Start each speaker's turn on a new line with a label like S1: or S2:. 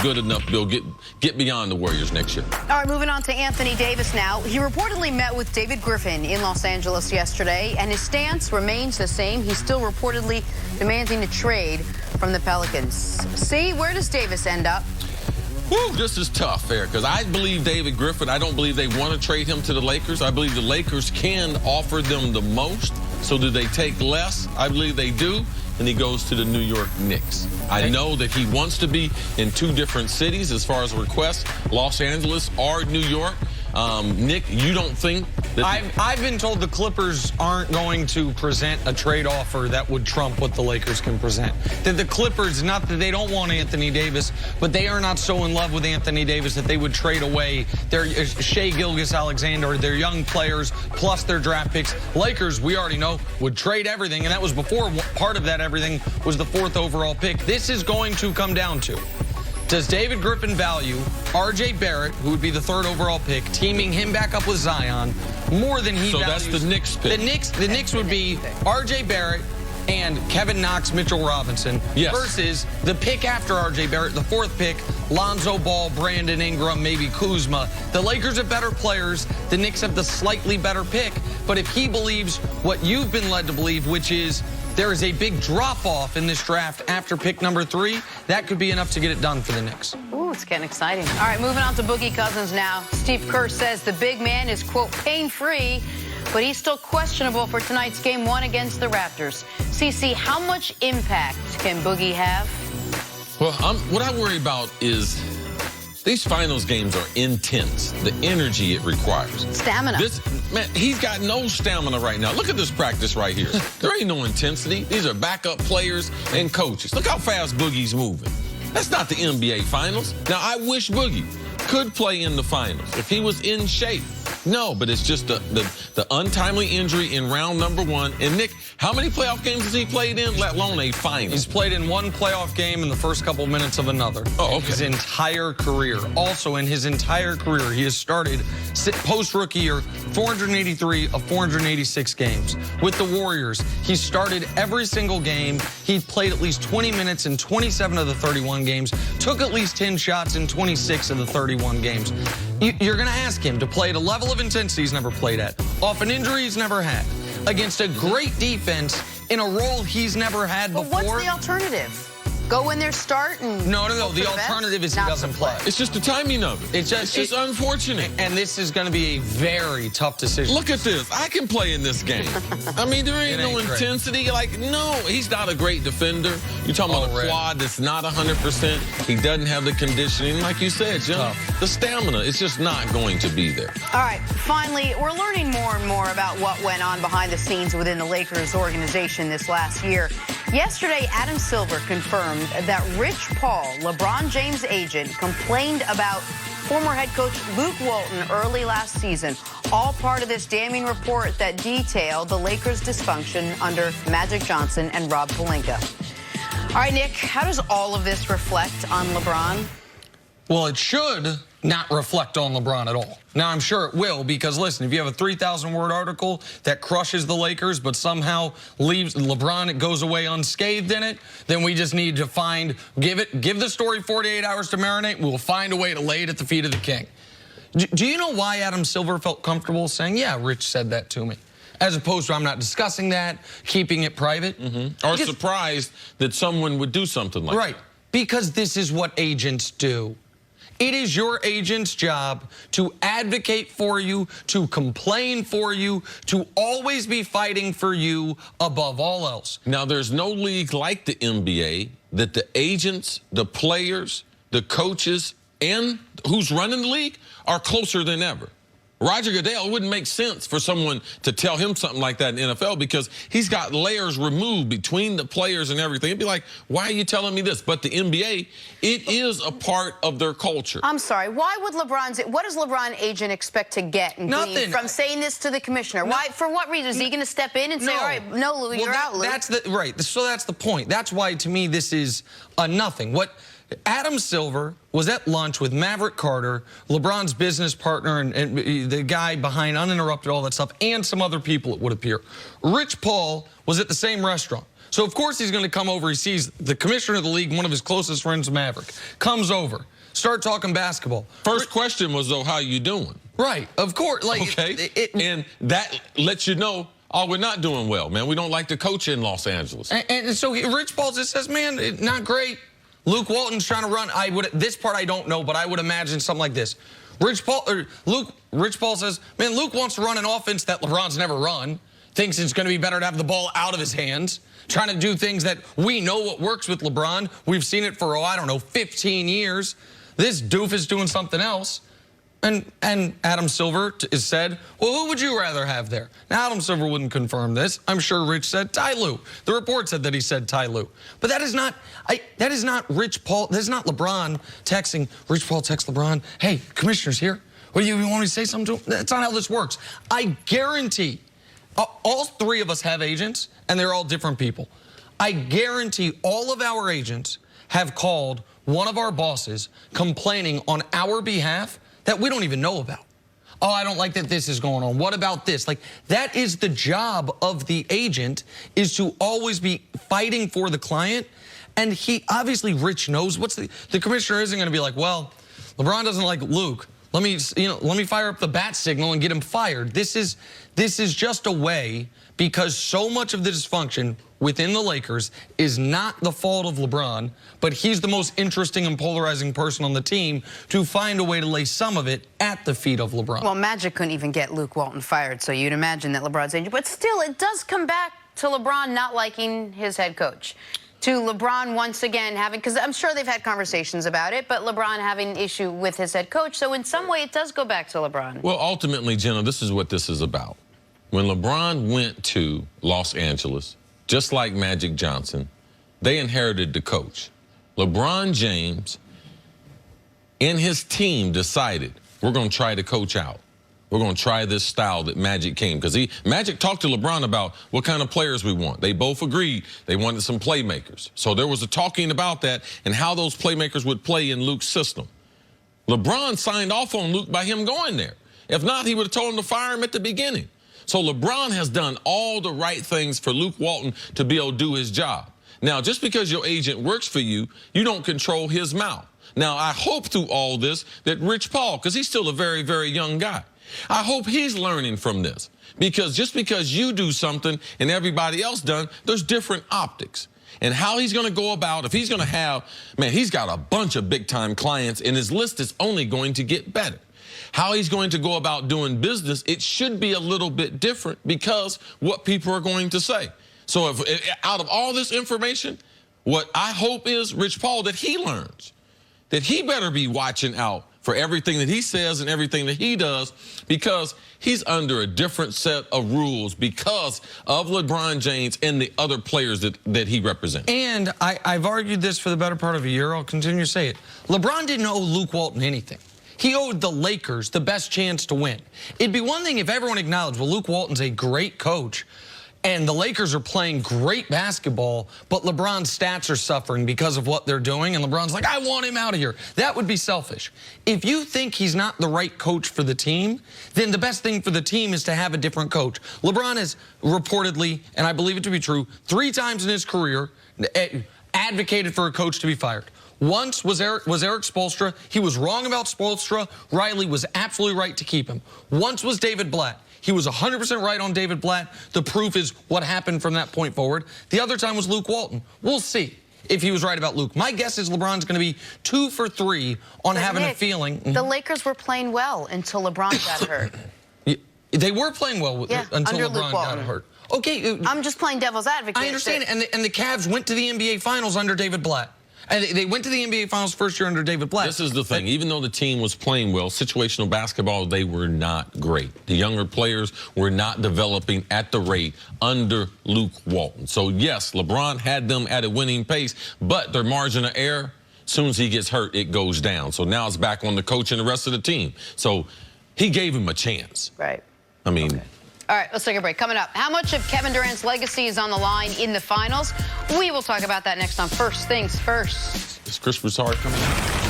S1: good enough, Bill. Get beyond the Warriors next year.
S2: All right, moving on to Anthony Davis now. He reportedly met with David Griffin in Los Angeles yesterday, and his stance remains the same. He's still reportedly demanding a trade from the Pelicans. See, where does Davis end up?
S1: Woo, this is tough, Eric, because I believe David Griffin. I don't believe they want to trade him to the Lakers. I believe the Lakers can offer them the most. So do they take less? I believe they do. And he goes to the New York Knicks. I know that he wants to be in two different cities as far as requests, Los Angeles or New York. Nick, you don't think that...
S3: I've been told the Clippers aren't going to present a trade offer that would trump what the Lakers can present. That the Clippers, not that they don't want Anthony Davis, but they are not so in love with Anthony Davis that they would trade away their Shai Gilgeous-Alexander, their young players, plus their draft picks. Lakers, we already know, would trade everything, and that was before part of that everything was the 4th overall pick. This is going to come down to, does David Griffin value R.J. Barrett, who would be the 3rd overall pick, teaming him back up with Zion, more than he values?
S1: So that's the Knicks pick.
S3: The Knicks would be R.J. Barrett and Kevin Knox, Mitchell Robinson, versus the pick after R.J. Barrett, the 4th pick, Lonzo Ball, Brandon Ingram, maybe Kuzma. The Lakers have better players. The Knicks have the slightly better pick. But if he believes what you've been led to believe, which is there is a big drop-off in this draft after pick number 3, that could be enough to get it done for the Knicks.
S2: Ooh, it's getting exciting. All right, moving on to Boogie Cousins now. Steve Kerr says the big man is, quote, pain-free, but he's still questionable for tonight's Game 1 against the Raptors. CC, how much impact can Boogie have?
S1: Well, what I worry about is these finals games are intense. The energy it requires.
S2: Stamina.
S1: Man, he's got no stamina right now. Look at this practice right here. There ain't no intensity. These are backup players and coaches. Look how fast Boogie's moving. That's not the NBA Finals. Now, I wish Boogie could play in the finals if he was in shape. No, but it's just the untimely injury in round number 1. And, Nick, how many playoff games has he played in, let alone a final?
S3: He's played in 1 playoff game in the first couple minutes of another.
S1: Oh, okay.
S3: His entire career. Also, in his entire career, he has started post-rookie year 483 of 486 games. With the Warriors, he started every single game. He played at least 20 minutes in 27 of the 31 games, took at least 10 shots in 26 of the 31 games. You're going to ask him to play at a level of intensity he's never played at, off an injury he's never had, against a great defense in a role he's never had before.
S2: But what's the alternative? Go in there, start, and
S3: No. The alternative is he doesn't play.
S1: It's just the timing of it. It's just unfortunate.
S3: And this is going to be a very tough decision.
S1: Look at this. I can play in this game. I mean, there ain't no intensity. Like, no, he's not a great defender. You're talking about a quad that's not 100%. He doesn't have the conditioning. Like you said, Jim, the stamina, it's just not going to be there.
S2: All right, finally, we're learning more and more about what went on behind the scenes within the Lakers organization this last year. Yesterday, Adam Silver confirmed that Rich Paul, LeBron James' agent, complained about former head coach Luke Walton early last season, all part of this damning report that detailed the Lakers' dysfunction under Magic Johnson and Rob Pelinka. All right, Nick, how does all of this reflect on LeBron?
S3: Well, it should not reflect on LeBron at all. Now, I'm sure it will, because, listen, if you have a 3,000-word article that crushes the Lakers but somehow leaves LeBron, it goes away unscathed in it, then we just need to give the story 48 hours to marinate. We'll find a way to lay it at the feet of the king. Do you know why Adam Silver felt comfortable saying, yeah, Rich said that to me? As opposed to, I'm not discussing that, keeping it private.
S1: Or surprised that someone would do something like that.
S3: Right, because this is what agents do. It is your agent's job to advocate for you, to complain for you, to always be fighting for you above all else.
S1: Now, there's no league like the NBA that the agents, the players, the coaches, and who's running the league are closer than ever. Roger Goodell, it wouldn't make sense for someone to tell him something like that in the NFL because he's got layers removed between the players and everything. It'd be like, why are you telling me this? But the NBA, it is a part of their culture.
S2: I'm sorry. Why would what does LeBron agent expect to get
S3: Nothing.
S2: from saying this to the commissioner? Why? For what reason? Is he going to step in and say, all right, no, Lou, you're out, Lou?
S3: Right. So that's the point. That's why, to me, this is a nothing. What Adam Silver was at lunch with Maverick Carter, LeBron's business partner and the guy behind Uninterrupted, all that stuff, and some other people, it would appear. Rich Paul was at the same restaurant. So, of course, he's going to come over. He sees the commissioner of the league, one of his closest friends, Maverick, comes over, start talking basketball.
S1: First question was, though, how you doing?
S3: Right, of course. Like,
S1: okay, and that lets you know, oh, we're not doing well, man. We don't like the coach in Los Angeles.
S3: And so Rich Paul just says, man, not great. Luke Walton's trying to run. This part I don't know, but I would imagine something like this. Rich Paul says, man, Luke wants to run an offense that LeBron's never run. Thinks it's going to be better to have the ball out of his hands. Trying to do things that we know what works with LeBron. We've seen it for, I don't know, 15 years. This doof is doing something else. And Adam Silver is said, well, who would you rather have there? Now, Adam Silver wouldn't confirm this. I'm sure Rich said Ty Lue. The report said that he said Ty Lue. But that is not Rich Paul. That is not LeBron texting. Rich Paul texts LeBron, hey, commissioner's here. What do you want me to say something to him? That's not how this works. I guarantee all three of us have agents, and they're all different people. I guarantee all of our agents have called one of our bosses complaining on our behalf that we don't even know about. Oh, I don't like that this is going on. What about this? Like, that is the job of the agent, is to always be fighting for the client. And he, obviously, Rich knows the commissioner isn't going to be like, well, LeBron doesn't like Luke. Let me fire up the bat signal and get him fired. This is just a way, because so much of the dysfunction within the Lakers is not the fault of LeBron, but he's the most interesting and polarizing person on the team, to find a way to lay some of it at the feet of LeBron.
S2: Well, Magic couldn't even get Luke Walton fired, so you'd imagine that LeBron's agent. But still, it does come back to LeBron not liking his head coach. To LeBron once again having, because I'm sure they've had conversations about it, but LeBron having an issue with his head coach. So in some way, it does go back to LeBron.
S1: Well, ultimately, Jenna, this is what this is about. When LeBron went to Los Angeles, just like Magic Johnson, they inherited the coach. LeBron James and his team decided, we're going to try the coach out. We're going to try this style that Magic came. Because Magic talked to LeBron about what kind of players we want. They both agreed they wanted some playmakers. So there was a talking about that and how those playmakers would play in Luke's system. LeBron signed off on Luke by him going there. If not, he would have told him to fire him at the beginning. So LeBron has done all the right things for Luke Walton to be able to do his job. Now, just because your agent works for you, you don't control his mouth. Now, I hope through all this that Rich Paul, because he's still a very, very young guy, I hope he's learning from this. Because just because you do something and everybody else done, there's different optics. And how he's going to go about, if he's going to have, man, he's got a bunch of big-time clients, and his list is only going to get better. How he's going to go about doing business, it should be a little bit different, because what people are going to say. So if out of all this information, what I hope is Rich Paul, that he learns that he better be watching out for everything that he says and everything that he does, because he's under a different set of rules because of LeBron James and the other players that he represents.
S3: And I've argued this for the better part of a year. I'll continue to say it. LeBron didn't owe Luke Walton anything. He owed the Lakers the best chance to win. It'd be one thing if everyone acknowledged, well, Luke Walton's a great coach, and the Lakers are playing great basketball, but LeBron's stats are suffering because of what they're doing, and LeBron's like, I want him out of here. That would be selfish. If you think he's not the right coach for the team, then the best thing for the team is to have a different coach. LeBron has reportedly, and I believe it to be true, 3 times in his career advocated for a coach to be fired. Once was Eric Spoelstra. He was wrong about Spoelstra. Riley was absolutely right to keep him. Once was David Blatt. He was 100% right on David Blatt. The proof is what happened from that point forward. The other time was Luke Walton. We'll see if he was right about Luke. My guess is LeBron's going to be 2 for 3 on having a feeling.
S2: The Lakers were playing well until LeBron got hurt.
S3: They were playing well until LeBron got hurt. Okay.
S2: I'm just playing devil's advocate.
S3: I understand. And the Cavs went to the NBA Finals under David Blatt. And they went to the NBA Finals first year under David Blatt.
S1: This is the thing. Even though the team was playing well, situational basketball, they were not great. The younger players were not developing at the rate under Luke Walton. So, yes, LeBron had them at a winning pace, but their margin of error, as soon as he gets hurt, it goes down. So now it's back on the coach and the rest of the team. So he gave him a chance.
S2: Right.
S1: I mean...
S2: Okay. All right, let's take a break. Coming up, how much of Kevin Durant's legacy is on the line in the finals? We will talk about that next on First Things First.
S1: Is Chris Broussard coming out?